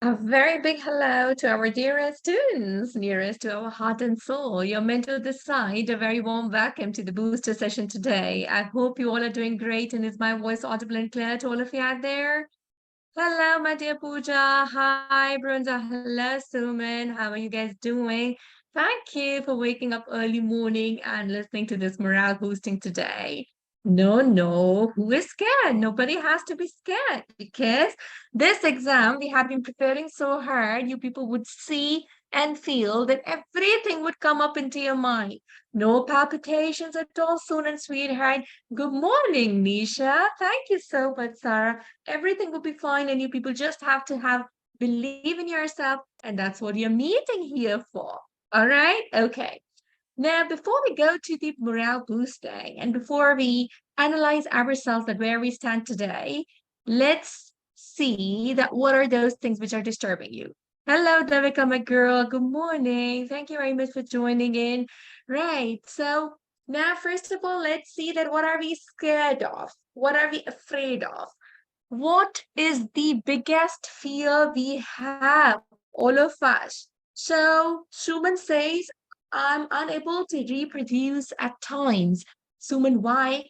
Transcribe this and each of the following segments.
A very big hello to our dearest students, nearest to our heart and soul. You're meant to decide. A very warm welcome to the booster session today. I hope you all are doing great. And is my voice audible and clear to all of you out there? Hello, my dear Pooja. Hi, Brenda. Hello, Suman. How are you guys doing? Thank you for waking up early morning and listening to this morale boosting today. No, no, who is scared? Nobody has to be scared because this exam we have been preparing so hard, you people would see and feel that everything would come up into your mind. No palpitations at all, soon and sweetheart. Good morning, Nisha. Thank you so much, Sarah. Everything will be fine, and you people just have to have believe in yourself, and that's what you're meeting here for. All right? Okay. Now, before we go to the morale boosting and before we analyze ourselves at where we stand today, let's see that what are those things which are disturbing you. Hello, Devika, my girl. Good morning. Thank you very much for joining in. Right. So now, first of all, let's see that what are we scared of? What are we afraid of? What is the biggest fear we have, all of us? So Suman says, I'm unable to reproduce at times. Suman, why?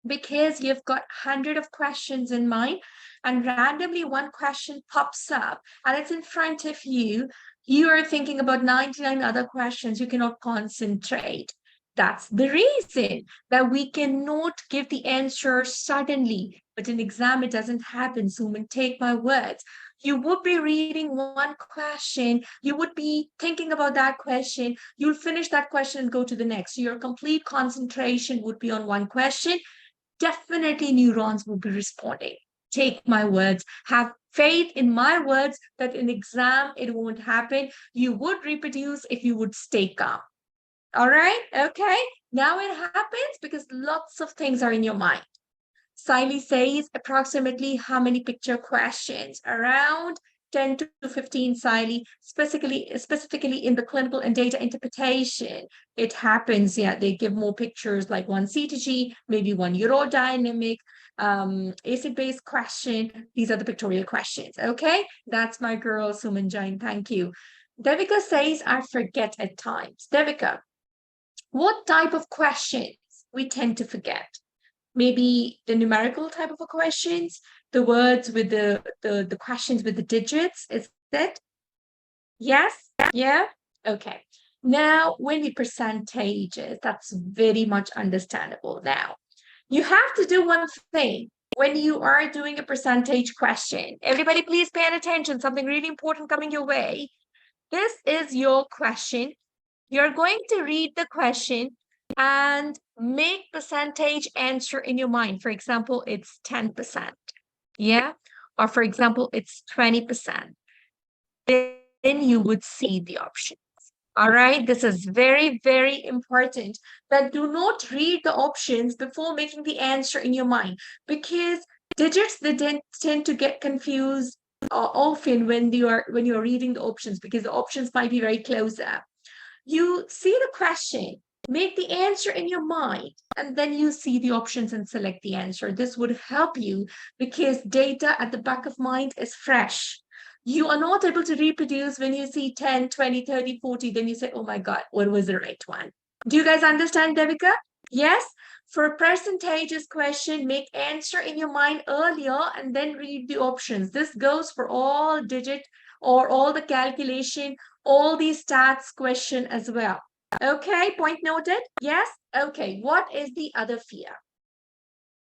Because you've got 100 of questions in mind and randomly one question pops up and it's in front of you. You are thinking about 99 other questions. You cannot concentrate. That's the reason that we cannot give the answer suddenly. But in exam, it doesn't happen. Suman, take my words. You would be reading one question. You would be thinking about that question. You'll finish that question and go to the next. So your complete concentration would be on one question. Definitely neurons will be responding. Take my words. Have faith in my words that in exam, it won't happen. You would reproduce if you would stay calm. All right. Okay. Now it happens because lots of things are in your mind. Siley says approximately how many picture questions? Around 10 to 15, Siley, specifically in the clinical and data interpretation. It happens, yeah, they give more pictures like one C to G, maybe one urodynamic, acid-based question. These are the pictorial questions, okay? That's my girl, Suman Jain, thank you. Devika says, I forget at times. Devika, what type of questions we tend to forget? Maybe the numerical type of questions, the words with the questions with the digits, is that? Yes? Yeah? Okay. Now, when we percentages, that's very much understandable now. You have to do one thing when you are doing a percentage question. Everybody, please pay attention. Something really important coming your way. This is your question. You're going to read the question and make percentage answer in your mind. For example, it's 10%. Yeah. Or for example, it's 20%. Then you would see the options. All right. This is very, very important that do not read the options before making the answer in your mind because digits they tend to get confused often when you're reading the options because the options might be very close up. You see the question, make the answer in your mind, and then you see the options and select the answer. This would help you because data at the back of mind is fresh. You are not able to reproduce when you see 10, 20, 30, 40, then you say, oh my God, what was the right one? Do you guys understand, Devika? Yes? For percentages question, make answer in your mind earlier and then read the options. This goes for all digit or all the calculation, all these stats question as well. Okay, point noted? Yes? Okay, what is the other fear?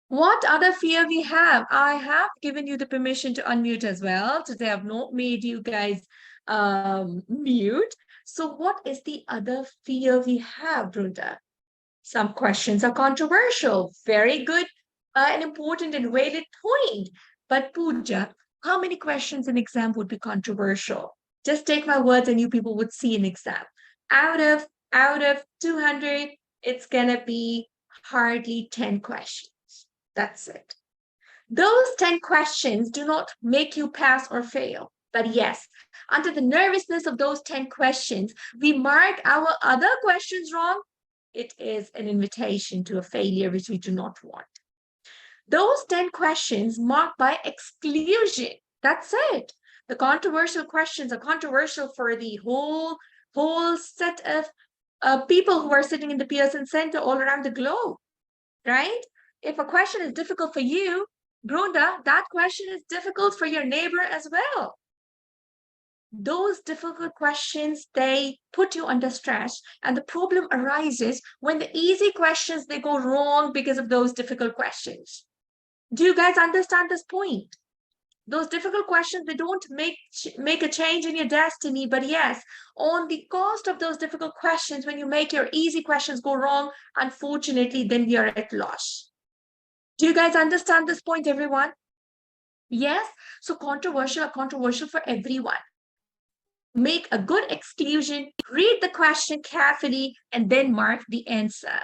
What other fear we have? I have given you the permission to unmute as well. Today I've not made you guys mute. So what is the other fear we have, Brunda? Some questions are controversial. Very good and important and weighted point. But Pooja, how many questions in exam would be controversial? Just take my words and you people would see an exam. Out of 200, it's gonna be hardly 10 questions. That's it. Those 10 questions do not make you pass or fail. But yes, under the nervousness of those 10 questions, we mark our other questions wrong. It is an invitation to a failure which we do not want. Those 10 questions marked by exclusion. That's it. The controversial questions are controversial for the whole set of people who are sitting in the Pearson Center all around the globe, right? If a question is difficult for you, Brunda, that question is difficult for your neighbor as well. Those difficult questions, they put you under stress, and the problem arises when the easy questions, they go wrong because of those difficult questions. Do you guys understand this point? Those difficult questions, they don't make a change in your destiny, but yes, on the cost of those difficult questions, when you make your easy questions go wrong, unfortunately, then you're at loss. Do you guys understand this point, everyone? Yes. So controversial for everyone. Make a good exclusion, read the question carefully, and then mark the answer.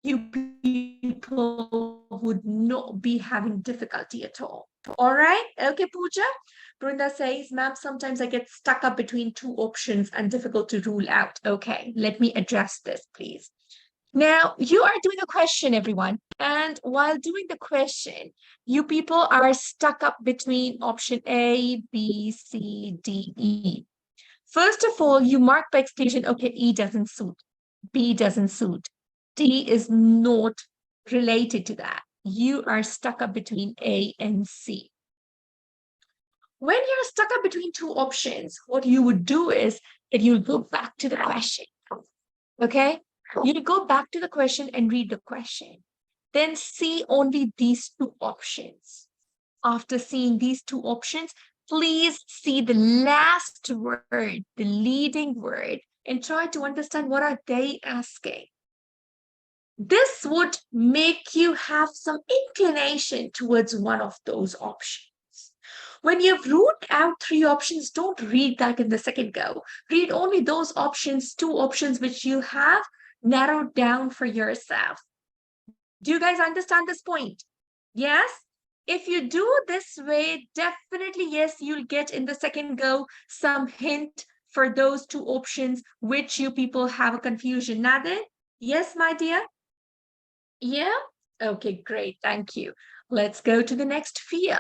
You people would not be having difficulty at all. All right? Okay, Pooja? Brenda says, ma'am, sometimes I get stuck up between two options and difficult to rule out. Okay, let me address this, please. Now, you are doing a question, everyone. And while doing the question, you people are stuck up between option A, B, C, D, E. First of all, you mark by exclusion, okay, E doesn't suit, B doesn't suit, D is not related to that. You are stuck up between A and C. When you're stuck up between two options, what you would do is that you'll go back to the question, okay? You go back to the question and read the question. Then see only these two options. After seeing these two options, please see the last word, the leading word, and try to understand what are they asking. This would make you have some inclination towards one of those options. When you've ruled out three options, don't read that in the second go. Read only those options, two options which you have narrowed down for yourself. Do you guys understand this point? Yes? If you do this way, definitely, yes, you'll get in the second go some hint for those two options which you people have a confusion. Nadir? Yes, my dear? Yeah? Okay, great. Thank you. Let's go to the next fear.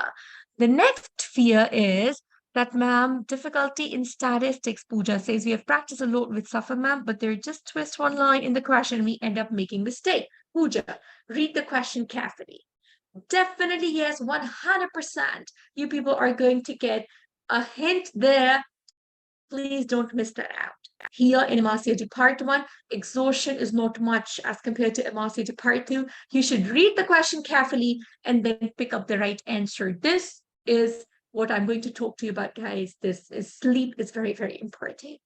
The next fear is that, ma'am, difficulty in statistics. Pooja says we have practiced a lot with Safa, ma'am, but there just twist one line in the question and we end up making mistake. Pooja, read the question carefully. Definitely, yes, 100%. You people are going to get a hint there. Please don't miss that out. Here in MRCOG Part 1, exhaustion is not much as compared to MRCOG Part 2. You should read the question carefully and then pick up the right answer. This is what I'm going to talk to you about, guys. This is sleep is very, very important.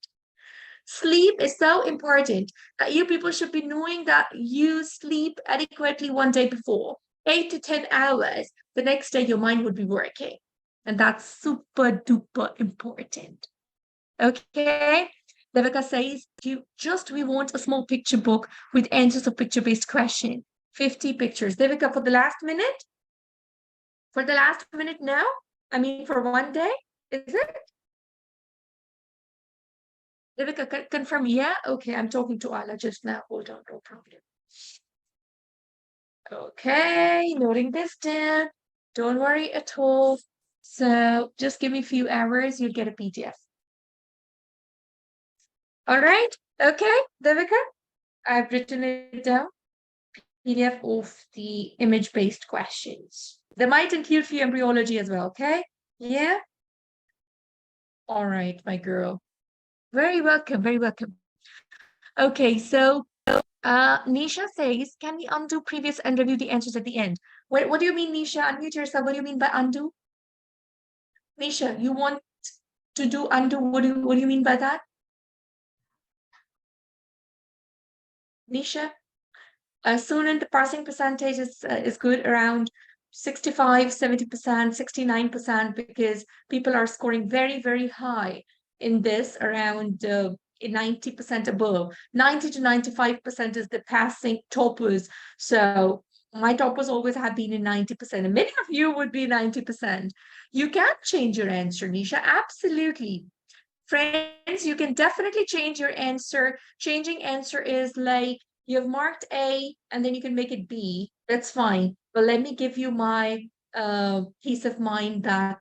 Sleep is so important that you people should be knowing that you sleep adequately one day before. 8 to 10 hours. The next day, your mind would be working. And that's super duper important. Okay. Devika says, we want a small picture book with answers of picture-based question. 50 pictures. Devika, for the last minute? For the last minute now? I mean, for one day? Is it? Devika, confirm. Yeah? Okay, I'm talking to Ala just now. Hold on, no problem. Okay, noting this down. Don't worry at all. So just give me a few hours, you'll get a PDF. All right. Okay, Devika, I've written it down. PDF of the image-based questions. They might include few embryology as well, okay? Yeah? All right, my girl. Very welcome, very welcome. Okay, so Nisha says, can we undo previous and review the answers at the end? What do you mean, Nisha? Unmute yourself. What do you mean by undo? Nisha, you want to do undo? What do you mean by that? Nisha? Soon the passing percentage is good, around 65, 70%, 69%, because people are scoring very, very high in this, around 90% above. 90 to 95% is the passing toppers. So my toppers always have been in 90%, and many of you would be 90%. You can change your answer, Nisha, absolutely. Friends, you can definitely change your answer. Changing answer is like, you have marked A and then you can make it B. That's fine. But let me give you my peace of mind that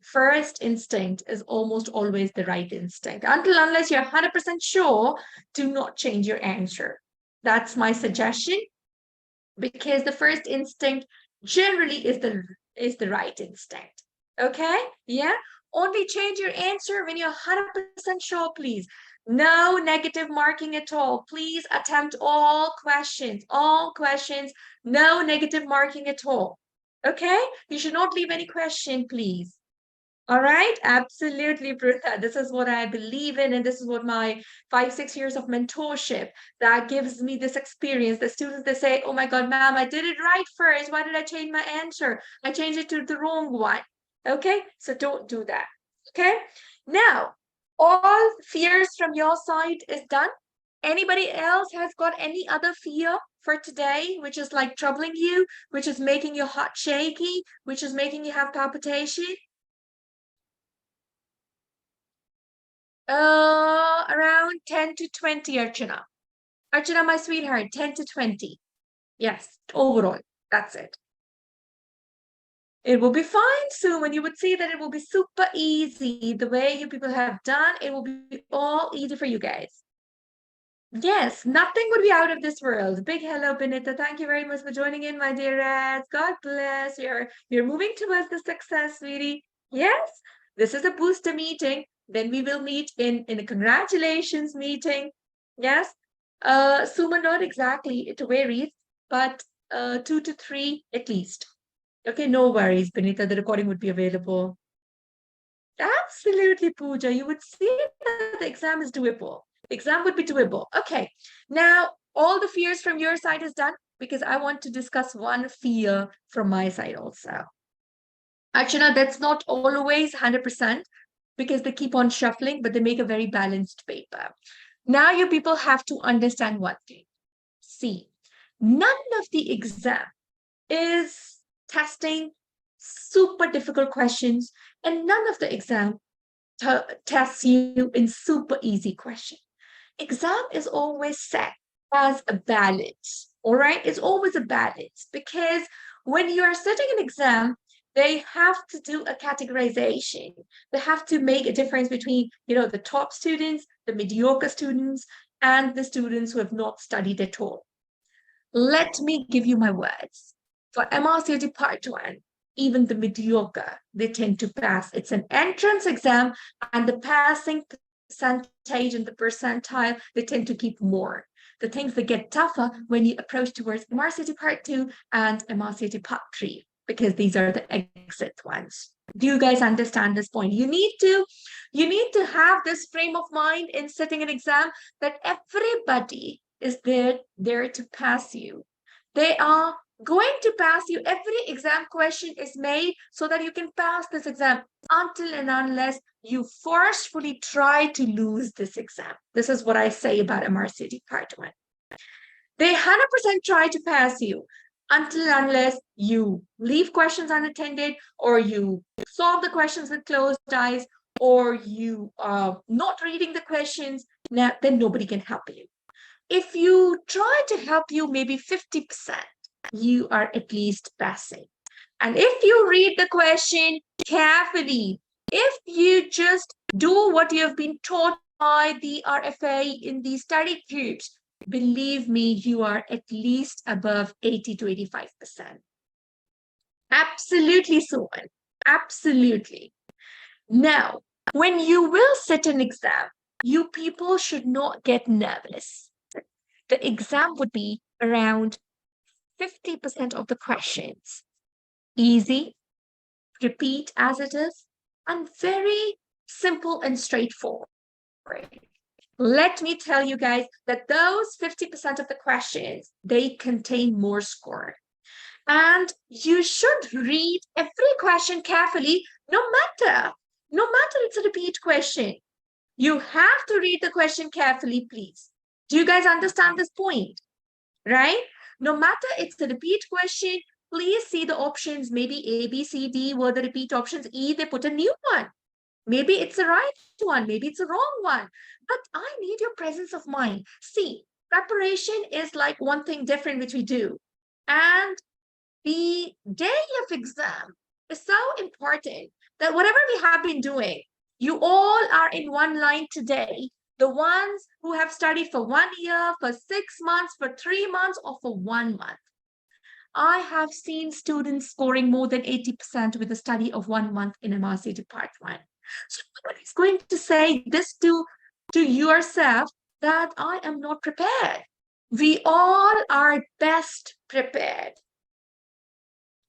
First instinct is almost always the right instinct. Unless you're 100% sure, do not change your answer. That's my suggestion, because the first instinct generally is the right instinct. Okay? Yeah? Only change your answer when you're 100% sure, please. No negative marking at all. Please attempt all questions. All questions, no negative marking at all. Okay? You should not leave any question, please. All right, absolutely, Pritha. This is what I believe in, and this is what my 5, 6 years of mentorship that gives me this experience. The students, they say, "Oh my God, ma'am, I did it right first. Why did I change my answer? I changed it to the wrong one." Okay, so don't do that. Okay, now all fears from your side is done. Anybody else has got any other fear for today, which is like troubling you, which is making your heart shaky, which is making you have palpitation? Around 10 to 20, Archana. Archana, my sweetheart, 10 to 20. Yes, overall, that's it. It will be fine soon, and you would see that it will be super easy. The way you people have done, it will be all easy for you guys. Yes, nothing would be out of this world. Big hello, Benita. Thank you very much for joining in, my dearest. God bless. You're moving towards the success, sweetie. Yes, this is a booster meeting. Then we will meet in a congratulations meeting. Yes. Suma, not exactly. It varies, but 2 to 3 at least. Okay, no worries, Benita. The recording would be available. Absolutely, Pooja. You would see that the exam is doable. Exam would be doable. Okay. Now, all the fears from your side is done, because I want to discuss one fear from my side also. Archana, that's not always 100%, because they keep on shuffling, but they make a very balanced paper. Now you people have to understand one thing. See, none of the exam is testing super difficult questions, and none of the exam tests you in super easy question. Exam is always set as a balance, all right? It's always a balance, because when you are setting an exam, they have to do a categorization. They have to make a difference between, the top students, the mediocre students, and the students who have not studied at all. Let me give you my words. For MRCOG Part 1, even the mediocre, they tend to pass. It's an entrance exam, and the passing percentage and the percentile, they tend to keep more. The things that get tougher when you approach towards MRCOG Part 2 and MRCOG Part 3, because these are the exit ones. Do you guys understand this point? You need to have this frame of mind in setting an exam, that everybody is there to pass you. They are going to pass you. Every exam question is made so that you can pass this exam, until and unless you forcefully try to lose this exam. This is what I say about MRCOG Part 1. They 100% try to pass you, until and unless you leave questions unattended, or you solve the questions with closed eyes, or you are not reading the questions. Now, then nobody can help you. If you try to help you maybe 50%, you are at least passing. And if you read the question carefully, if you just do what you have been taught by the RFA in the study groups, believe me, you are at least above 80 to 85%. Absolutely, Suman. Absolutely. Now, when you will sit an exam, you people should not get nervous. The exam would be around 50% of the questions. Easy, repeat as it is, and very simple and straightforward. Let me tell you guys that those 50% of the questions, they contain more score. And you should read every question carefully, no matter it's a repeat question. You have to read the question carefully, please. Do you guys understand this point? Right? No matter it's a repeat question, please see the options. Maybe A, B, C, D were the repeat options. E, they put a new one. Maybe it's the right one. Maybe it's a wrong one. But I need your presence of mind. See, preparation is like one thing different which we do. And the day of exam is so important that whatever we have been doing, you all are in one line today. The ones who have studied for 1 year, for 6 months, for 3 months, or for 1 month. I have seen students scoring more than 80% with the study of 1 month in MRCG Part 1. So nobody's going to say this to yourself that I am not prepared. We all are best prepared.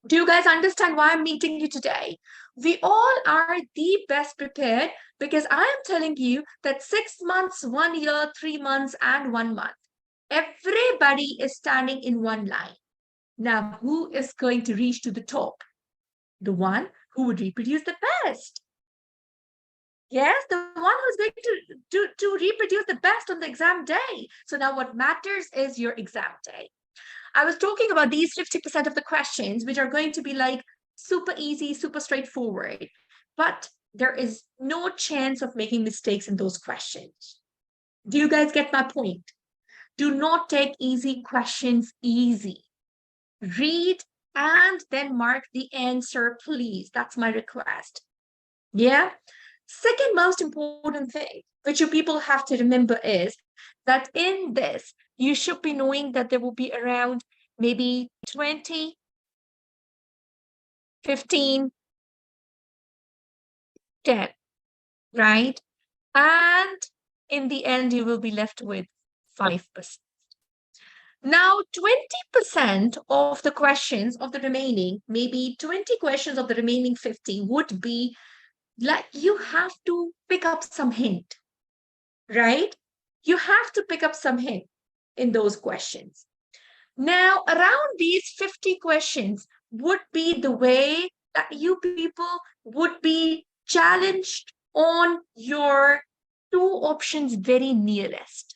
Do you guys understand why I'm meeting you today? We all are the best prepared because I am telling you that 6 months, 1 year, 3 months, and 1 month, everybody is standing in one line. Now, who is going to reach to the top? The one who would reproduce the best. Yes, the one who's going to reproduce the best on the exam day. So now what matters is your exam day. I was talking about these 50% of the questions, which are going to be like super easy, super straightforward. But there is no chance of making mistakes in those questions. Do you guys get my point? Do not take easy questions easy. Read and then mark the answer, please. That's my request. Yeah. Second most important thing, which you people have to remember is that in this, you should be knowing that there will be around maybe 20, 15, 10, right? And in the end, you will be left with 5%. Now, 20% of the questions of the remaining, maybe 20 questions of the remaining 50 would be like you have to pick up some hint, right? You have to pick up some hint in those questions. Now, around these 50 questions would be the way that you people would be challenged on your two options very nearest.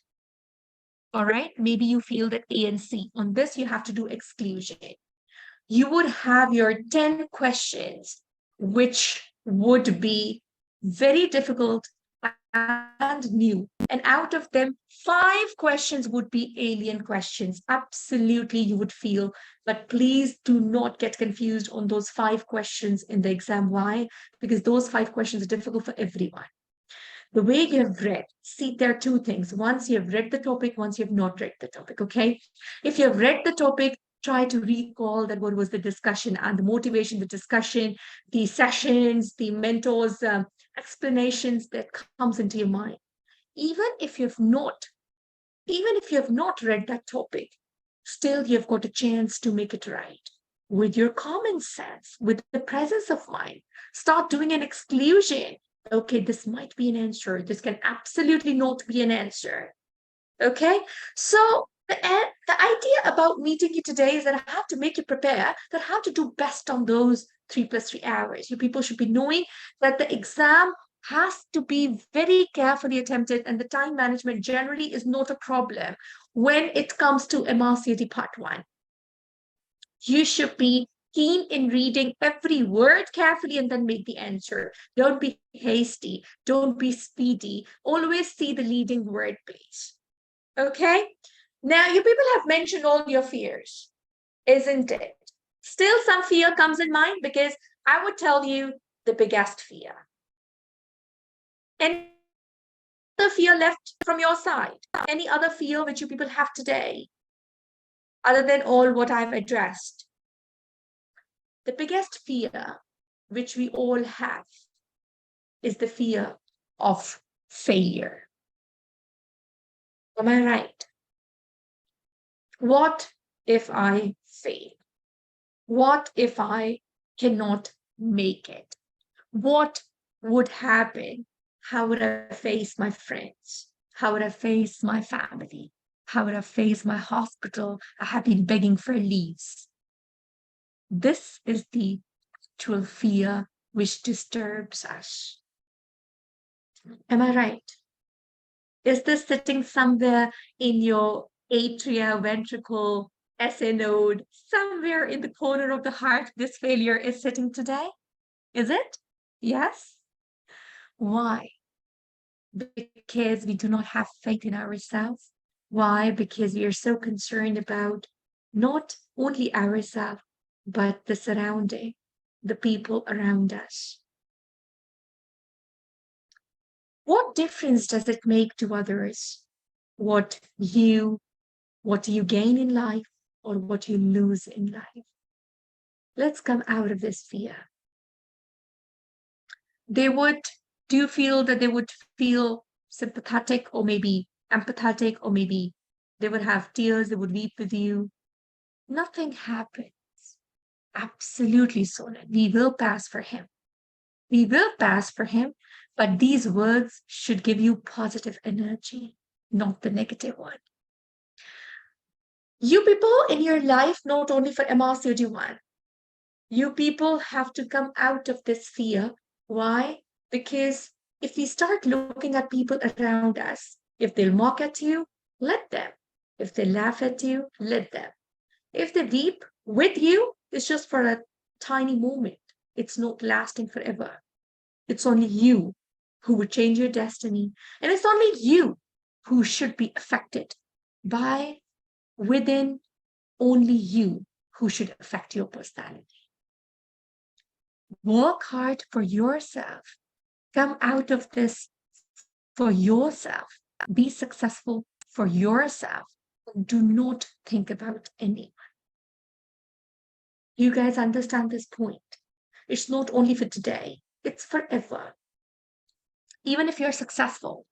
All right, maybe you feel that A and C. On this, you have to do exclusion. You would have your 10 questions, which would be very difficult and new. And out of them, 5 questions would be alien questions. Absolutely, you would feel. But please do not get confused on those 5 questions in the exam. Why? Because those 5 questions are difficult for everyone. The way you have read, see, there are 2 things. Once you have read the topic, once you have not read the topic, okay? If you have read the topic, try to recall that what was the discussion and the motivation, the discussion, the sessions, the mentors' explanations that comes into your mind. Even if you have not read that topic, still you've got a chance to make it right. With your common sense, with the presence of mind, start doing an exclusion. Okay, this might be an answer. This can absolutely not be an answer. Okay, so the idea about meeting you today is that I have to make you prepare, that how to do best on those 3 + 3 hours. You people should be knowing that the exam has to be very carefully attempted, and the time management generally is not a problem when it comes to MRCD Part 1. You should be keen in reading every word carefully and then make the answer. Don't be hasty. Don't be speedy. Always see the leading word, please. Okay? Now, you people have mentioned all your fears, isn't it? Still, some fear comes in mind because I would tell you the biggest fear. Any other fear left from your side? Any other fear which you people have today, other than all what I've addressed? The biggest fear which we all have is the fear of failure. Am I right? What if I fail? What if I cannot make it? What would happen? How would I face my friends? How would I face my family? How would I face my hospital? I have been begging for leaves. This is the actual fear which disturbs us. Am I right? Is this sitting somewhere in your atria, ventricle, SA node, somewhere in the corner of the heart, this failure is sitting today? Is it? Yes? Why? Because we do not have faith in ourselves. Why? Because we are so concerned about not only ourselves, but the surrounding, the people around us. What difference does it make to others what you gain in life or what you lose in life? Let's come out of this fear. They would, do you feel that they would feel sympathetic or maybe empathetic, or maybe they would have tears, they would weep with you? Nothing happens. Absolutely, Solan. We will pass for him. We will pass for him, but these words should give you positive energy, not the negative one. You people in your life, not only for MRCOG-1, you people have to come out of this fear. Why? Because if we start looking at people around us, if they'll mock at you, let them. If they laugh at you, let them. If they weep with you, it's just for a tiny moment. It's not lasting forever. It's only you who would change your destiny. And it's only you who should be affected by within, only you who should affect your personality. Work hard for yourself. Come out of this for yourself. Be successful for yourself. Do not think about anyone. You guys understand this point? It's not only for today, it's forever. Even if you're successful,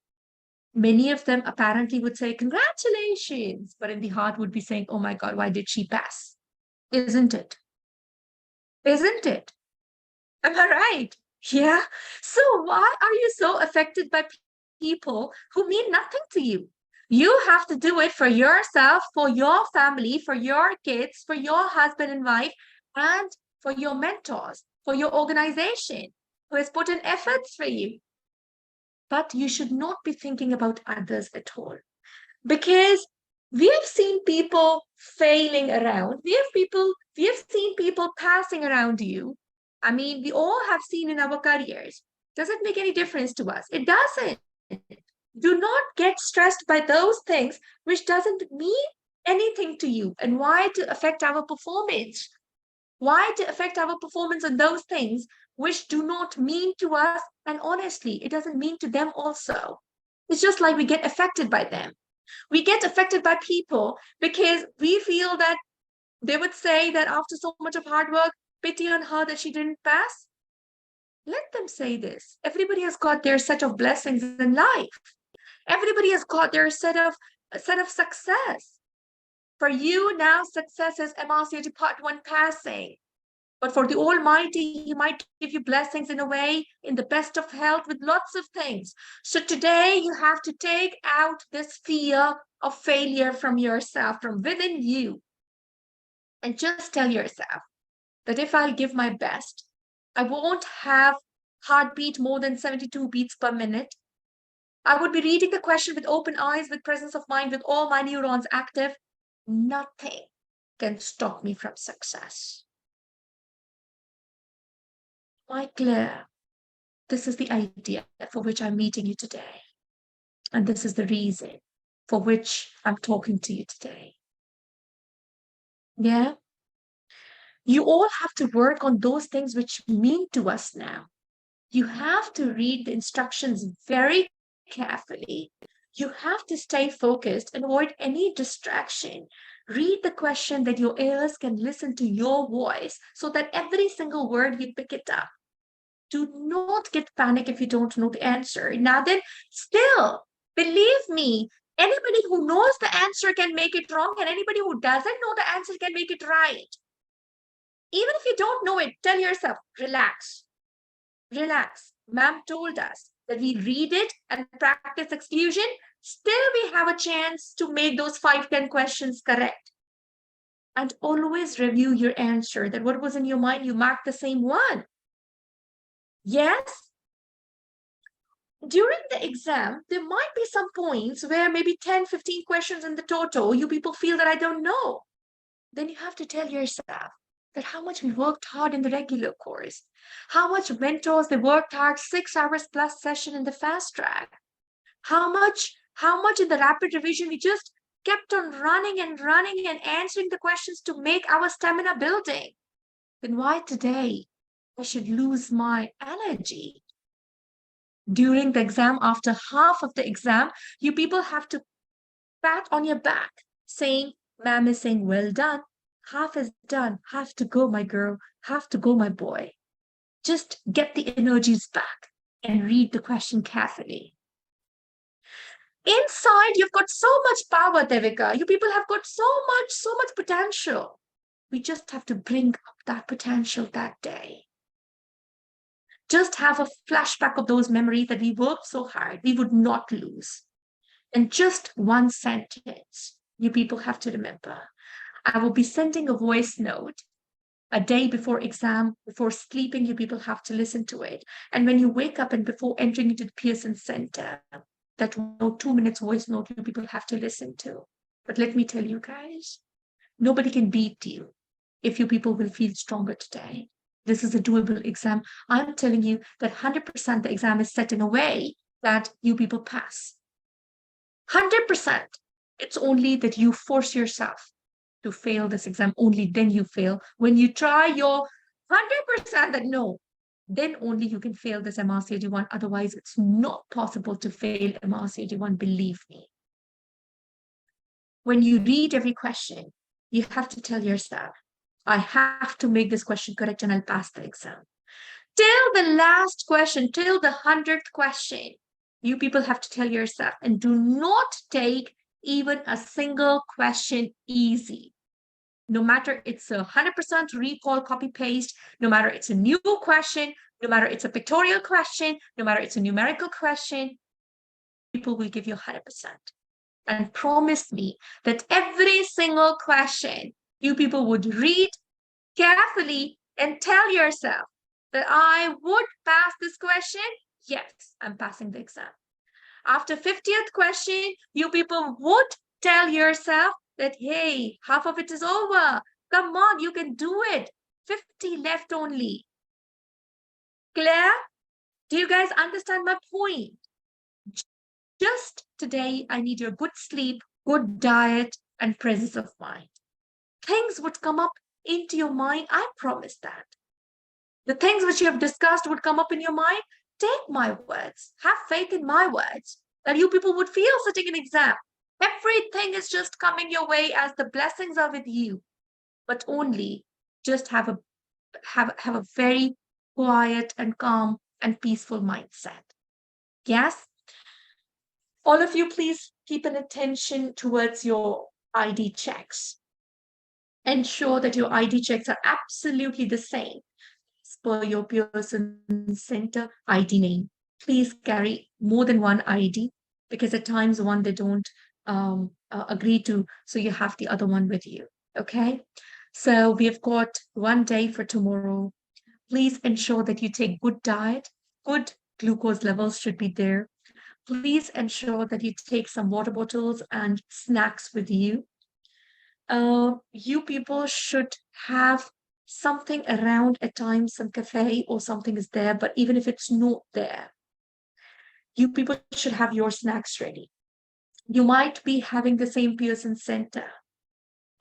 many of them apparently would say, congratulations, but in the heart would be saying, oh my God, why did she pass? Isn't it? Isn't it? Am I right? Yeah. So why are you so affected by people who mean nothing to you? You have to do it for yourself, for your family, for your kids, for your husband and wife, and for your mentors, for your organization who has put in efforts for you. But you should not be thinking about others at all, because we have seen people failing around. We have seen people passing around you. I mean, we all have seen in our careers. Does it make any difference to us? It doesn't. Do not get stressed by those things which doesn't mean anything to you. And why to affect our performance? Why to affect our performance on those things which do not mean to us? And honestly, it doesn't mean to them also. It's just like we get affected by them. We get affected by people because we feel that they would say that after so much of hard work, pity on her that she didn't pass. Let them say this. Everybody has got their set of blessings in life. Everybody has got their set of success. For you now, success is MRCOG Part 1 passing. But for the Almighty, He might give you blessings in a way, in the best of health, with lots of things. So today you have to take out this fear of failure from yourself, from within you. And just tell yourself that if I'll give my best, I won't have heartbeat more than 72 beats per minute. I would be reading the question with open eyes, with presence of mind, with all my neurons active. Nothing can stop me from success. My Claire, this is the idea for which I'm meeting you today. And this is the reason for which I'm talking to you today. Yeah? You all have to work on those things which mean to us now. You have to read the instructions very carefully. You have to stay focused and avoid any distraction. Read the question that your ears can listen to your voice so that every single word you pick it up. Do not get panic if you don't know the answer. Now then, still, believe me, anybody who knows the answer can make it wrong, and anybody who doesn't know the answer can make it right. Even if you don't know it, tell yourself, relax. Relax. Ma'am told us that we read it and practice exclusion. Still, we have a chance to make those 5-10 questions correct. And always review your answer, that what was in your mind, you marked the same one. Yes, during the exam, there might be some points where maybe 10, 15 questions in the total, you people feel that I don't know. Then you have to tell yourself that how much we worked hard in the regular course, how much mentors, they worked hard 6 hours plus session in the fast track, how much in the rapid revision we just kept on running and answering the questions to make our stamina building. Then why today I should lose my energy? During the exam, after half of the exam, you people have to pat on your back, saying, Ma'am is saying, well done. Half is done. Have to go, my girl. Have to go, my boy. Just get the energies back and read the question carefully. Inside, you've got so much power, Devika. You people have got so much potential. We just have to bring up that potential that day. Just have a flashback of those memories that we worked so hard, we would not lose. And just one sentence, you people have to remember. I will be sending a voice note a day before exam, before sleeping, you people have to listen to it. And when you wake up and before entering into the Pearson Center, that 2 minutes voice note you people have to listen to. But let me tell you guys, nobody can beat you if you people will feel stronger today. This is a doable exam. I'm telling you that 100% the exam is set in a way that you people pass. 100%. It's only that you force yourself to fail this exam. Only then you fail. When you try your 100% that no, then only you can fail this MRCOG-1. Otherwise, it's not possible to fail MRCOG-1, believe me. When you read every question, you have to tell yourself, I have to make this question correct and I'll pass the exam. Till the last question, till the 100th question, you people have to tell yourself, and do not take even a single question easy. No matter it's a 100% recall, copy paste, no matter it's a new question, no matter it's a pictorial question, no matter it's a numerical question, people will give you 100%. And promise me that every single question you people would read carefully and tell yourself that I would pass this question. Yes, I'm passing the exam. After 50th question, you people would tell yourself that, hey, half of it is over. Come on, you can do it. 50 left only. Clear? Do you guys understand my point? Just today, I need your good sleep, good diet, and presence of mind. Things would come up into your mind. I promise that. The things which you have discussed would come up in your mind. Take my words. Have faith in my words that you people would feel sitting in exam. Everything is just coming your way as the blessings are with you. But only just have a very quiet and calm and peaceful mindset. Yes? All of you, please keep an attention towards your ID checks. Ensure that your ID checks are absolutely the same as per your Pearson Center ID name. Please carry more than one ID because at times one they don't agree to, so you have the other one with you. Okay, so we've got one day for tomorrow. Please ensure that you take good diet, good glucose levels should be there. Please ensure that you take some water bottles and snacks with you. You people should have something around at times, some cafe or something is there, but even if it's not there, you people should have your snacks ready. You might be having the same Pearson Center.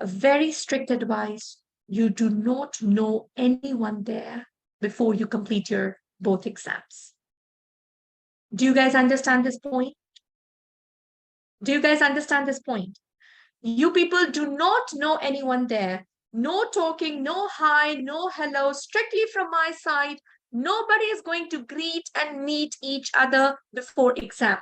A very strict advice, you do not know anyone there before you complete your both exams. Do you guys understand this point? Do you guys understand this point? You people do not know anyone there. No talking, no hi, no hello, strictly from my side. Nobody is going to greet and meet each other before exam.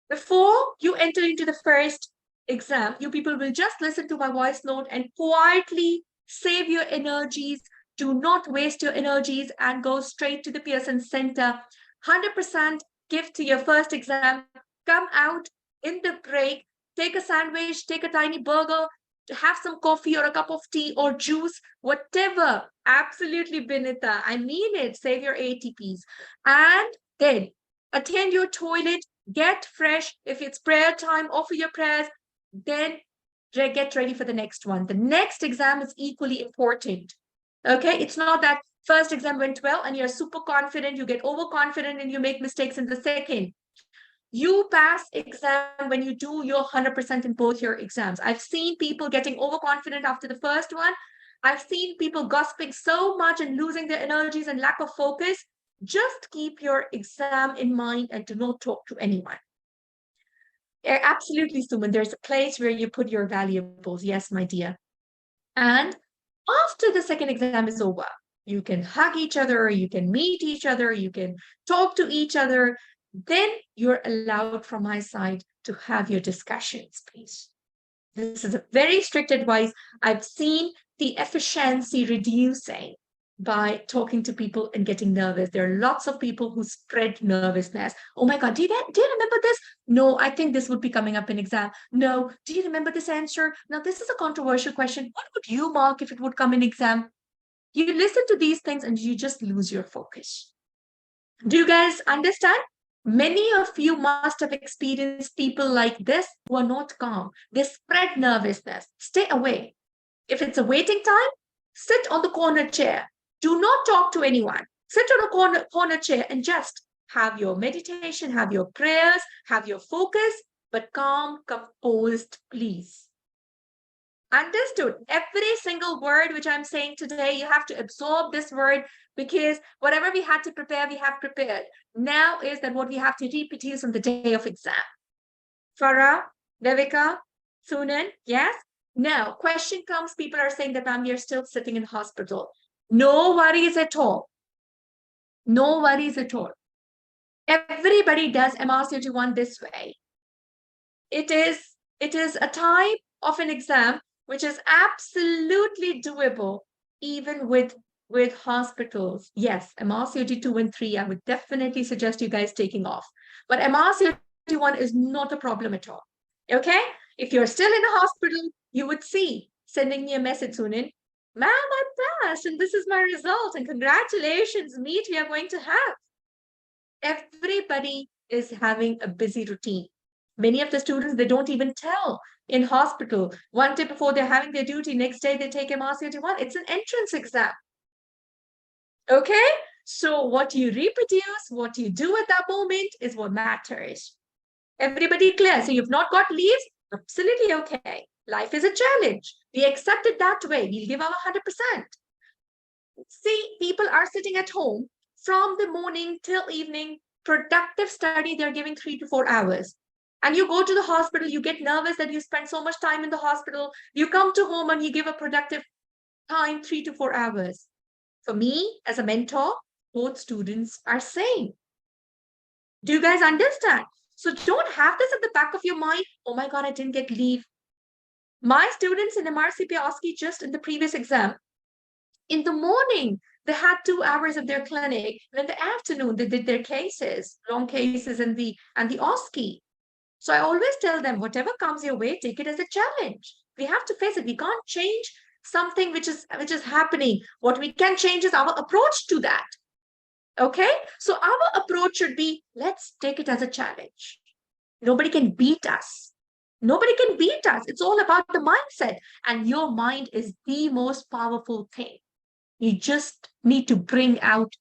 Before you enter into the first exam, you people will just listen to my voice note and quietly save your energies. Do not waste your energies and go straight to the Pearson Center. 100% give to your first exam. Come out in the break, take a sandwich, take a tiny burger, to have some coffee or a cup of tea or juice, whatever. Absolutely, Binita. I mean it. Save your ATPs. And then attend your toilet, get fresh. If it's prayer time, offer your prayers. Then get ready for the next one. The next exam is equally important. Okay, it's not that first exam went well and you're super confident, you get overconfident and you make mistakes in the second. You pass exam when you do your 100% in both your exams. I've seen people getting overconfident after the first one. I've seen people gossiping so much and losing their energies and lack of focus. Just keep your exam in mind and do not talk to anyone. Absolutely, Suman. There's a place where you put your valuables. Yes, my dear. And after the second exam is over, you can hug each other, you can meet each other, you can talk to each other. Then you're allowed from my side to have your discussions, please. This is a very strict advice. I've seen the efficiency reducing by talking to people and getting nervous. There are lots of people who spread nervousness. Oh my God, do you remember this? No, I think this would be coming up in exam. No, do you remember this answer? Now, this is a controversial question. What would you mark if it would come in exam? You listen to these things and you just lose your focus. Do you guys understand? Many of you must have experienced people like this who are not calm. They spread nervousness. Stay away. If it's a waiting time, sit on the corner chair. Do not talk to anyone. Sit on a corner chair and just have your meditation, have your prayers, have your focus, but calm, composed, please. Understood. Every single word which I'm saying today, you have to absorb this word because whatever we had to prepare, we have prepared. Now is that what we have to reproduce on the day of exam. Farah, Devika, Sunan, yes? Now, question comes, people are saying that, ma'am, you're still sitting in hospital. No worries at all. No worries at all. Everybody does MRCOG-1 this way. It is a type of an exam which is absolutely doable even with hospitals. Yes, MRCOG-2 and 3, I would definitely suggest you guys taking off. But MRCOG-1 is not a problem at all. Okay? If you're still in a hospital, you would see sending me a message, Sunin. Ma'am, I passed and this is my result and congratulations, meet we are going to have. Everybody is having a busy routine. Many of the students, they don't even tell in hospital. One day before they're having their duty, next day they take MRCOG-1. It's an entrance exam. Okay? So what you reproduce, what you do at that moment is what matters. Everybody clear? So you've not got leaves? Absolutely okay. Life is a challenge. We accept it that way. We'll give our 100%. See, people are sitting at home from the morning till evening, productive study, they're giving 3 to 4 hours. And you go to the hospital, you get nervous that you spend so much time in the hospital. You come to home and you give a productive time, 3 to 4 hours. For me, as a mentor, both students are same. Do you guys understand? So don't have this at the back of your mind. Oh my God, I didn't get leave. My students in MRCP OSCE just in the previous exam, in the morning, they had 2 hours of their clinic. And in the afternoon, they did their cases, long cases and the OSCE. So I always tell them, whatever comes your way, take it as a challenge. We have to face it. We can't change something which is happening. What we can change is our approach to that. Okay? So our approach should be, let's take it as a challenge. Nobody can beat us. Nobody can beat us. It's all about the mindset. And your mind is the most powerful thing. You just need to bring out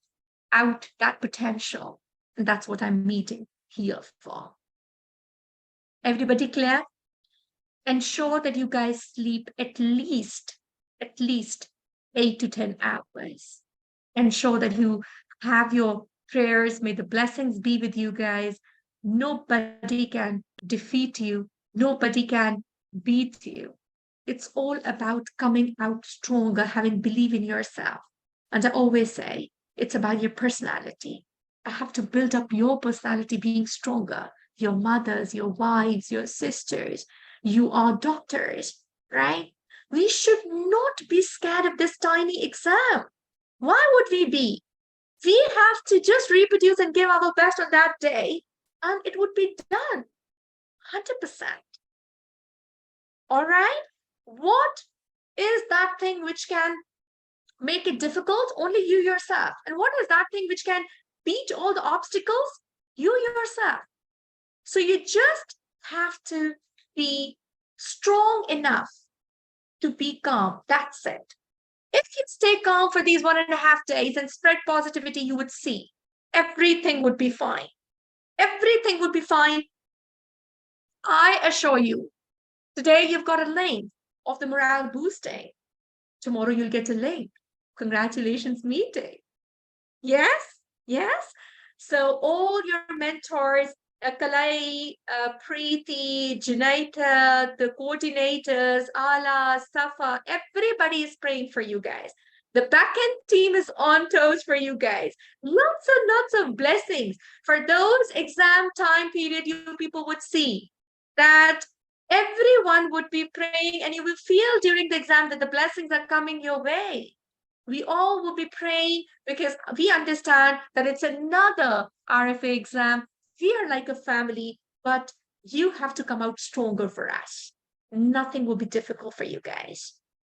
that potential. And that's what I'm meeting here for. Everybody clear? Ensure that you guys sleep at least 8 to 10 hours. Ensure that you have your prayers. May the blessings be with you guys. Nobody can defeat you. Nobody can beat you. It's all about coming out stronger, having belief in yourself. And I always say, it's about your personality. I have to build up your personality being stronger. Your mothers, your wives, your sisters, you are doctors, right? We should not be scared of this tiny exam. Why would we be? We have to just reproduce and give our best on that day, and it would be done 100%. All right? What is that thing which can make it difficult? Only you yourself. And what is that thing which can beat all the obstacles? You yourself. So you just have to be strong enough to be calm. That's it. If you stay calm for these 1.5 days and spread positivity, you would see everything would be fine. Everything would be fine. I assure you, today you've got a link of the morale boosting. Tomorrow you'll get a link. Congratulations meeting. Yes? Yes. So all your mentors, Kalai, Preeti, Junaita, the coordinators, Ala, Safa, everybody is praying for you guys. The backend team is on toes for you guys. Lots and lots of blessings. For those exam time period, you people would see that everyone would be praying, and you will feel during the exam that the blessings are coming your way. We all will be praying because we understand that it's another RFA exam. We are like a family, but you have to come out stronger for us. Nothing will be difficult for you guys.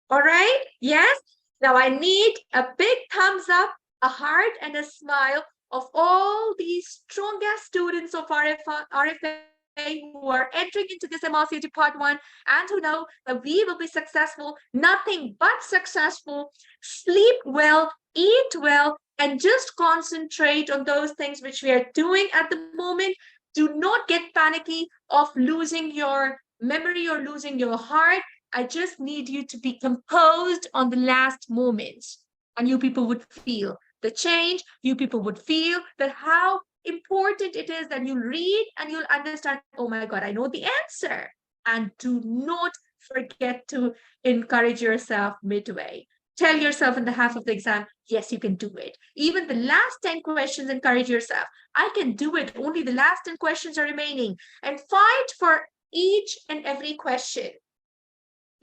All right? Yes? Now I need a big thumbs up, a heart, and a smile of all these strongest students of RFA who are entering into this MRCOG Part 1 and who know that we will be successful, nothing but successful. Sleep well, eat well, and just concentrate on those things which we are doing at the moment. Do not get panicky of losing your memory or losing your heart. I just need you to be composed on the last moments. And you people would feel the change. You people would feel that how important it is that you read and you'll understand, oh my God, I know the answer. And do not forget to encourage yourself midway. Tell yourself in the half of the exam, yes, you can do it. Even the last 10 questions, encourage yourself. I can do it. Only the last 10 questions are remaining. And fight for each and every question.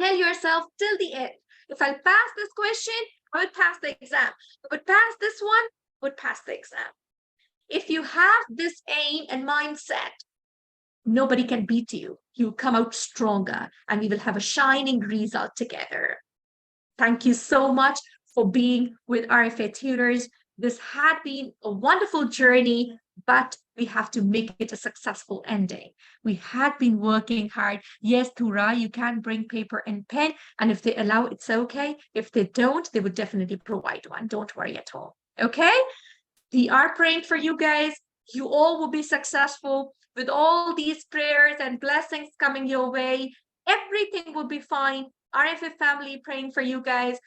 Tell yourself till the end, if I pass this question, I would pass the exam. If I would pass this one, I would pass the exam. If you have this aim and mindset, nobody can beat you. You come out stronger and we will have a shining result together. Thank you so much for being with RFA Tutors. This had been a wonderful journey, but we have to make it a successful ending. We had been working hard. Yes, Tura, you can bring paper and pen, and if they allow, it's okay. If they don't, they would definitely provide one. Don't worry at all. Okay? We are praying for you guys. You all will be successful with all these prayers and blessings coming your way. Everything will be fine. RFA family praying for you guys.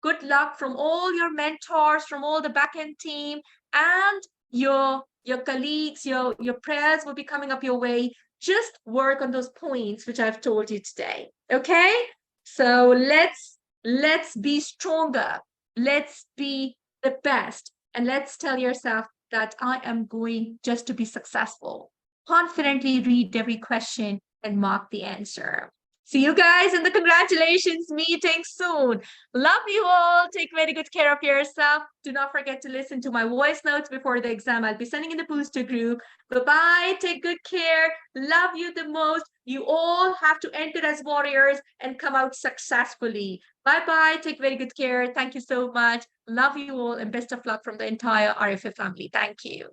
Good luck from all your mentors, from all the backend team, and your colleagues. Your prayers will be coming up your way. Just work on those points which I've told you today. Okay? So let's be stronger. Let's be the best. And let's tell yourself that I am going just to be successful. Confidently read every question and mark the answer. See you guys in the congratulations meeting soon. Love you all. Take very good care of yourself. Do not forget to listen to my voice notes before the exam. I'll be sending in the booster group. Bye-bye. Take good care. Love you the most. You all have to enter as warriors and come out successfully. Bye-bye. Take very good care. Thank you so much. Love you all and best of luck from the entire RFA family. Thank you.